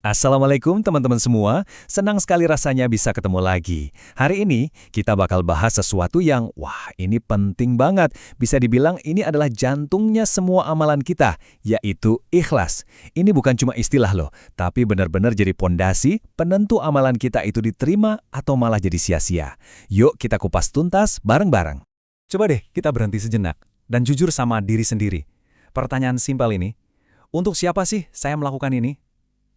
Assalamualaikum teman-teman semua, senang sekali rasanya bisa ketemu lagi. Hari ini kita bakal bahas sesuatu yang, ini penting banget. Bisa dibilang ini adalah jantungnya semua amalan kita, yaitu ikhlas. Ini bukan cuma istilah loh, tapi benar-benar jadi pondasi penentu amalan kita itu diterima atau malah jadi sia-sia. Yuk kita kupas tuntas bareng-bareng. Coba deh kita berhenti sejenak dan jujur sama diri sendiri. Pertanyaan simpel ini, untuk siapa sih saya melakukan ini?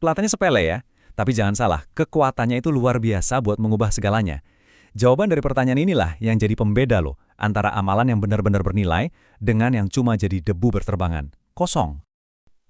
Kelihatannya sepele ya, tapi jangan salah, kekuatannya itu luar biasa buat mengubah segalanya. Jawaban dari pertanyaan inilah yang jadi pembeda loh, antara amalan yang benar-benar bernilai dengan yang cuma jadi debu berterbangan. Kosong.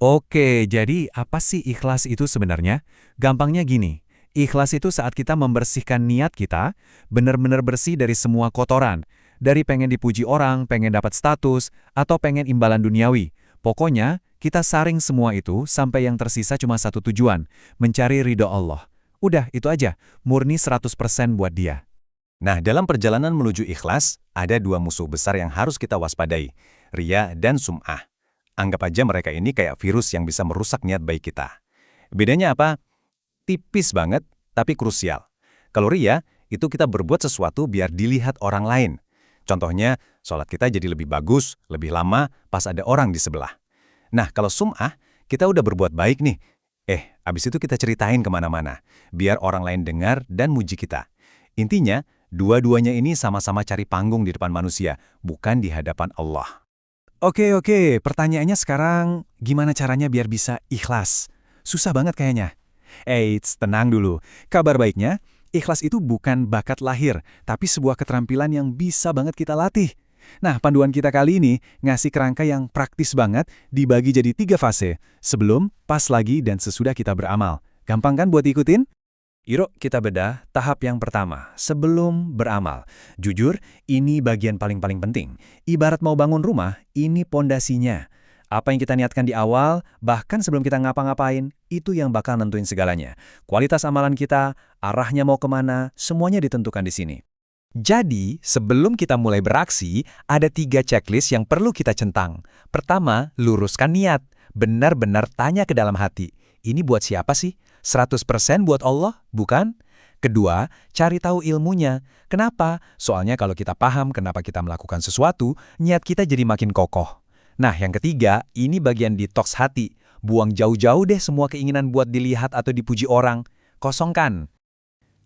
Oke, jadi apa sih ikhlas itu sebenarnya? Gampangnya gini, ikhlas itu saat kita membersihkan niat kita, benar-benar bersih dari semua kotoran. Dari pengen dipuji orang, pengen dapat status, atau pengen imbalan duniawi. Pokoknya, kita saring semua itu sampai yang tersisa cuma satu tujuan, mencari ridho Allah. Udah, itu aja, murni 100% buat Dia. Nah, dalam perjalanan menuju ikhlas, ada dua musuh besar yang harus kita waspadai, riya dan sum'ah. Anggap aja mereka ini kayak virus yang bisa merusak niat baik kita. Bedanya apa? Tipis banget, tapi krusial. Kalau riya, itu kita berbuat sesuatu biar dilihat orang lain. Contohnya, sholat kita jadi lebih bagus, lebih lama, pas ada orang di sebelah. Nah, kalau sum'ah, kita udah berbuat baik nih. Abis itu kita ceritain kemana-mana, biar orang lain dengar dan muji kita. Intinya, dua-duanya ini sama-sama cari panggung di depan manusia, bukan di hadapan Allah. Oke, pertanyaannya sekarang, gimana caranya biar bisa ikhlas? Susah banget kayaknya. Eits, tenang dulu. Kabar baiknya, ikhlas itu bukan bakat lahir, tapi sebuah keterampilan yang bisa banget kita latih. Nah, panduan kita kali ini ngasih kerangka yang praktis banget, dibagi jadi 3 fase, sebelum, pas lagi, dan sesudah kita beramal. Gampang kan buat ikutin? Yuk kita bedah tahap yang pertama, sebelum beramal. Jujur, ini bagian paling penting. Ibarat mau bangun rumah, ini pondasinya. Apa yang kita niatkan di awal, bahkan sebelum kita ngapa-ngapain, itu yang bakal nentuin segalanya. Kualitas amalan kita, arahnya mau kemana, semuanya ditentukan di sini. Jadi, sebelum kita mulai beraksi, ada 3 checklist yang perlu kita centang. Pertama, luruskan niat. Benar-benar tanya ke dalam hati. Ini buat siapa sih? 100% buat Allah, bukan? Kedua, cari tahu ilmunya. Kenapa? Soalnya kalau kita paham kenapa kita melakukan sesuatu, niat kita jadi makin kokoh. Nah, yang ketiga, ini bagian detox hati. Buang jauh-jauh deh semua keinginan buat dilihat atau dipuji orang. Kosongkan.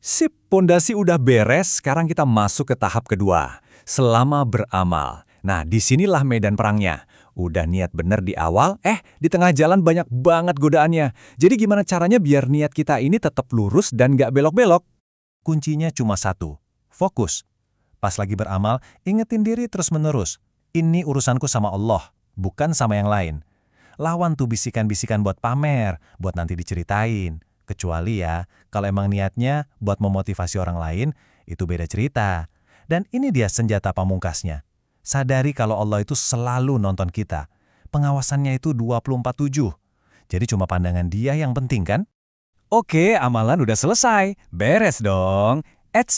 Sip, pondasi udah beres, sekarang kita masuk ke tahap kedua. Selama beramal. Nah, disinilah medan perangnya. Udah niat bener di awal, di tengah jalan banyak banget godaannya. Jadi gimana caranya biar niat kita ini tetap lurus dan nggak belok-belok? Kuncinya cuma satu, fokus. Pas lagi beramal, ingetin diri terus-menerus. Ini urusanku sama Allah, bukan sama yang lain. Lawan tuh bisikan-bisikan buat pamer, buat nanti diceritain. Kecuali ya, kalau emang niatnya buat memotivasi orang lain, itu beda cerita. Dan ini dia senjata pamungkasnya. Sadari kalau Allah itu selalu nonton kita. Pengawasannya itu 24/7. Jadi cuma pandangan Dia yang penting kan? Oke, amalan udah selesai. Beres dong.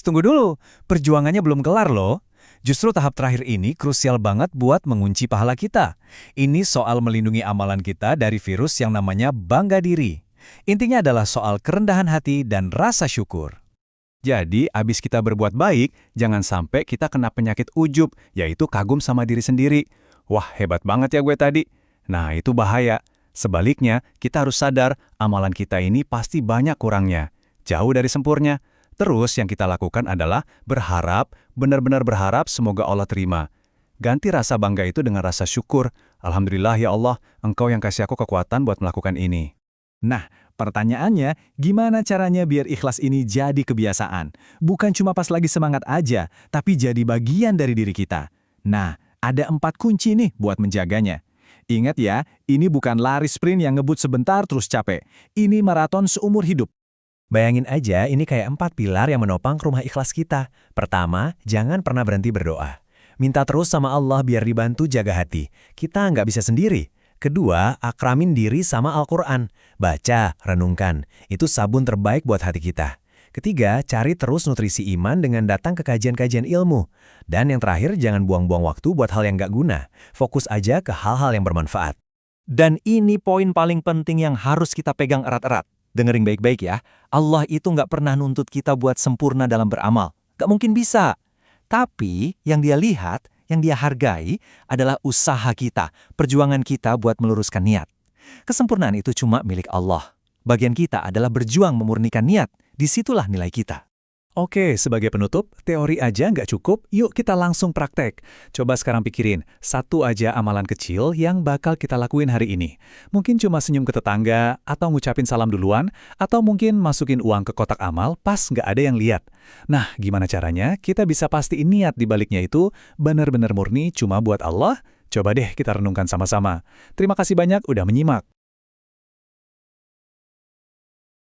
Tunggu dulu. Perjuangannya belum kelar loh. Justru tahap terakhir ini krusial banget buat mengunci pahala kita. Ini soal melindungi amalan kita dari virus yang namanya bangga diri. Intinya adalah soal kerendahan hati dan rasa syukur. Jadi, abis kita berbuat baik, jangan sampai kita kena penyakit ujub, yaitu kagum sama diri sendiri. Wah, hebat banget ya gue tadi. Nah, itu bahaya. Sebaliknya, kita harus sadar amalan kita ini pasti banyak kurangnya. Jauh dari sempurna. Terus yang kita lakukan adalah berharap, benar-benar berharap semoga Allah terima. Ganti rasa bangga itu dengan rasa syukur. Alhamdulillah ya Allah, Engkau yang kasih aku kekuatan buat melakukan ini. Nah, pertanyaannya, gimana caranya biar ikhlas ini jadi kebiasaan? Bukan cuma pas lagi semangat aja, tapi jadi bagian dari diri kita. Nah, ada 4 kunci nih buat menjaganya. Ingat ya, ini bukan lari sprint yang ngebut sebentar terus capek. Ini maraton seumur hidup. Bayangin aja, ini kayak 4 pilar yang menopang rumah ikhlas kita. Pertama, jangan pernah berhenti berdoa. Minta terus sama Allah biar dibantu jaga hati. Kita nggak bisa sendiri. Kedua, akramin diri sama Al-Quran. Baca, renungkan. Itu sabun terbaik buat hati kita. Ketiga, cari terus nutrisi iman dengan datang ke kajian-kajian ilmu. Dan yang terakhir, jangan buang-buang waktu buat hal yang nggak guna. Fokus aja ke hal-hal yang bermanfaat. Dan ini poin paling penting yang harus kita pegang erat-erat. Dengerin baik-baik ya, Allah itu nggak pernah nuntut kita buat sempurna dalam beramal. Nggak mungkin bisa. Tapi yang dia lihat, yang dia hargai adalah usaha kita, perjuangan kita buat meluruskan niat. Kesempurnaan itu cuma milik Allah. Bagian kita adalah berjuang memurnikan niat. Disitulah nilai kita. Oke, sebagai penutup, teori aja nggak cukup, yuk kita langsung praktek. Coba sekarang pikirin, satu aja amalan kecil yang bakal kita lakuin hari ini. Mungkin cuma senyum ke tetangga, atau ngucapin salam duluan, atau mungkin masukin uang ke kotak amal pas nggak ada yang lihat. Nah, gimana caranya kita bisa pastiin niat di baliknya itu benar-benar murni cuma buat Allah? Coba deh kita renungkan sama-sama. Terima kasih banyak udah menyimak.